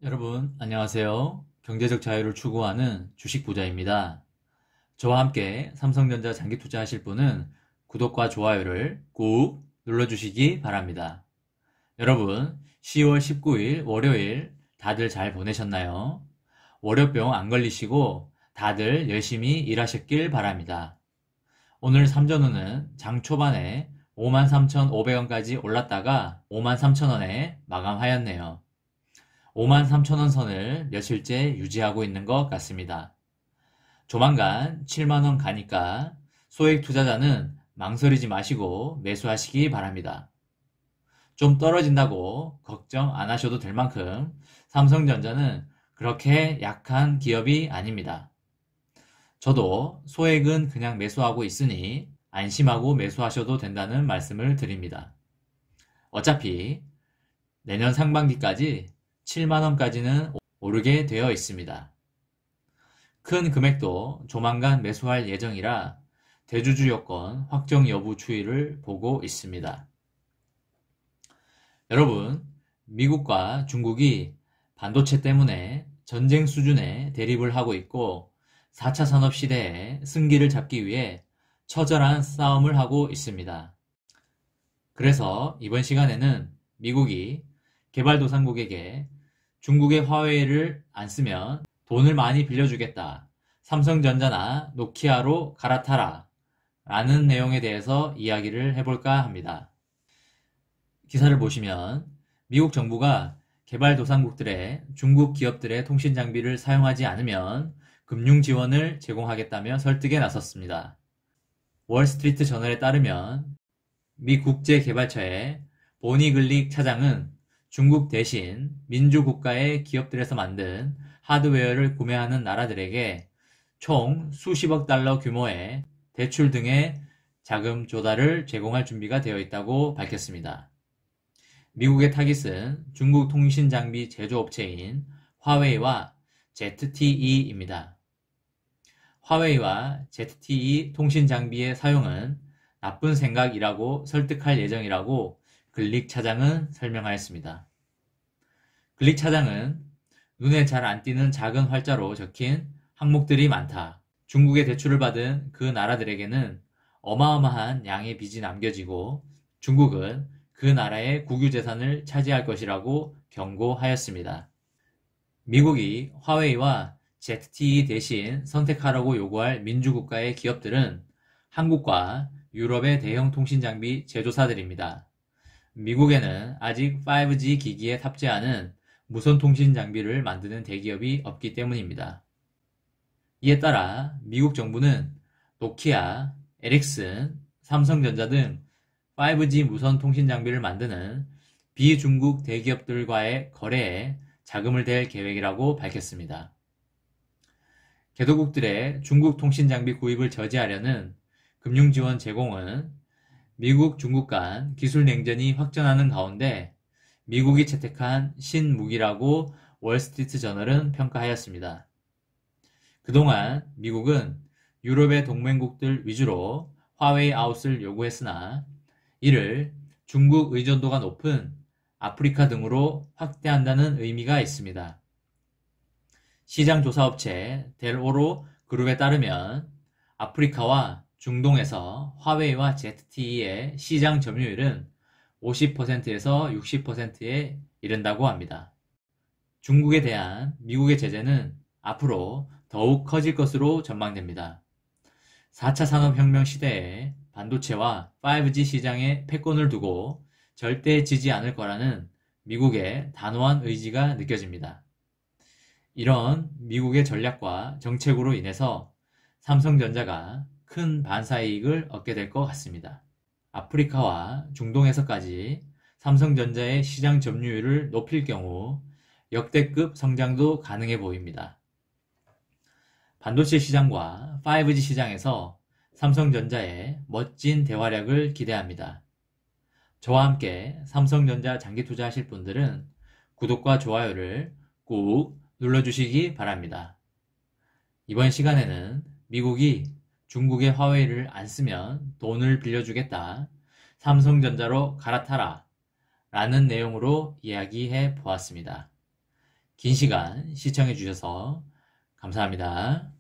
여러분, 안녕하세요. 경제적 자유를 추구하는 주식 부자입니다. 저와 함께 삼성전자 장기 투자하실 분은 구독과 좋아요를 꾹 눌러주시기 바랍니다. 여러분, 10월 19일 월요일 다들 잘 보내셨나요? 월요병 안 걸리시고 다들 열심히 일하셨길 바랍니다. 오늘 삼전후는 장 초반에 53,500원까지 올랐다가 53,000원에 마감하였네요. 53,000원 선을 며칠째 유지하고 있는 것 같습니다. 조만간 7만원 가니까 소액 투자자는 망설이지 마시고 매수하시기 바랍니다. 좀 떨어진다고 걱정 안 하셔도 될 만큼 삼성전자는 그렇게 약한 기업이 아닙니다. 저도 소액은 그냥 매수하고 있으니 안심하고 매수하셔도 된다는 말씀을 드립니다. 어차피 내년 상반기까지 7만원까지는 오르게 되어 있습니다. 큰 금액도 조만간 매수할 예정이라 대주주 여건 확정 여부 추이를 보고 있습니다. 여러분, 미국과 중국이 반도체 때문에 전쟁 수준의 대립을 하고 있고 4차 산업 시대에 승기를 잡기 위해 처절한 싸움을 하고 있습니다. 그래서 이번 시간에는 미국이 개발도상국에게 중국의 화웨이를 안 쓰면 돈을 많이 빌려주겠다. 삼성전자나 노키아로 갈아타라. 라는 내용에 대해서 이야기를 해볼까 합니다. 기사를 보시면 미국 정부가 개발도상국들의 중국 기업들의 통신 장비를 사용하지 않으면 금융 지원을 제공하겠다며 설득에 나섰습니다. 월스트리트 저널에 따르면 미 국제개발처의 보니 글릭 차장은 중국 대신 민주국가의 기업들에서 만든 하드웨어를 구매하는 나라들에게 총 수십억 달러 규모의 대출 등의 자금 조달을 제공할 준비가 되어 있다고 밝혔습니다. 미국의 타깃은 중국 통신 장비 제조업체인 화웨이와 ZTE입니다. 화웨이와 ZTE 통신 장비의 사용은 나쁜 생각이라고 설득할 예정이라고 글릭 차장은 설명하였습니다. 글릭 차장은 눈에 잘 안 띄는 작은 활자로 적힌 항목들이 많다. 중국의 대출을 받은 그 나라들에게는 어마어마한 양의 빚이 남겨지고 중국은 그 나라의 국유재산을 차지할 것이라고 경고하였습니다. 미국이 화웨이와 ZTE 대신 선택하라고 요구할 민주국가의 기업들은 한국과 유럽의 대형 통신장비 제조사들입니다. 미국에는 아직 5G 기기에 탑재하는 무선 통신 장비를 만드는 대기업이 없기 때문입니다. 이에 따라 미국 정부는 노키아, 에릭슨, 삼성전자 등 5G 무선 통신 장비를 만드는 비중국 대기업들과의 거래에 자금을 댈 계획이라고 밝혔습니다. 개도국들의 중국 통신 장비 구입을 저지하려는 금융 지원 제공은 미국, 중국 간 기술 냉전이 확전하는 가운데 미국이 채택한 신무기라고 월스트리트 저널은 평가하였습니다. 그동안 미국은 유럽의 동맹국들 위주로 화웨이 아웃을 요구했으나 이를 중국 의존도가 높은 아프리카 등으로 확대한다는 의미가 있습니다. 시장조사업체 델오로 그룹에 따르면 아프리카와 중동에서 화웨이와 ZTE의 시장 점유율은 50%에서 60%에 이른다고 합니다. 중국에 대한 미국의 제재는 앞으로 더욱 커질 것으로 전망됩니다. 4차 산업혁명 시대에 반도체와 5G 시장에 패권을 두고 절대 지지 않을 거라는 미국의 단호한 의지가 느껴집니다. 이런 미국의 전략과 정책으로 인해서 삼성전자가 큰 반사이익을 얻게 될 것 같습니다. 아프리카와 중동에서까지 삼성전자의 시장 점유율을 높일 경우 역대급 성장도 가능해 보입니다. 반도체 시장과 5G 시장에서 삼성전자의 멋진 대활약을 기대합니다. 저와 함께 삼성전자 장기 투자하실 분들은 구독과 좋아요를 꾹 눌러주시기 바랍니다. 이번 시간에는 미국이 중국의 화웨이를 안 쓰면 돈을 빌려주겠다. 삼성전자로 갈아타라. 라는 내용으로 이야기해 보았습니다. 긴 시간 시청해 주셔서 감사합니다.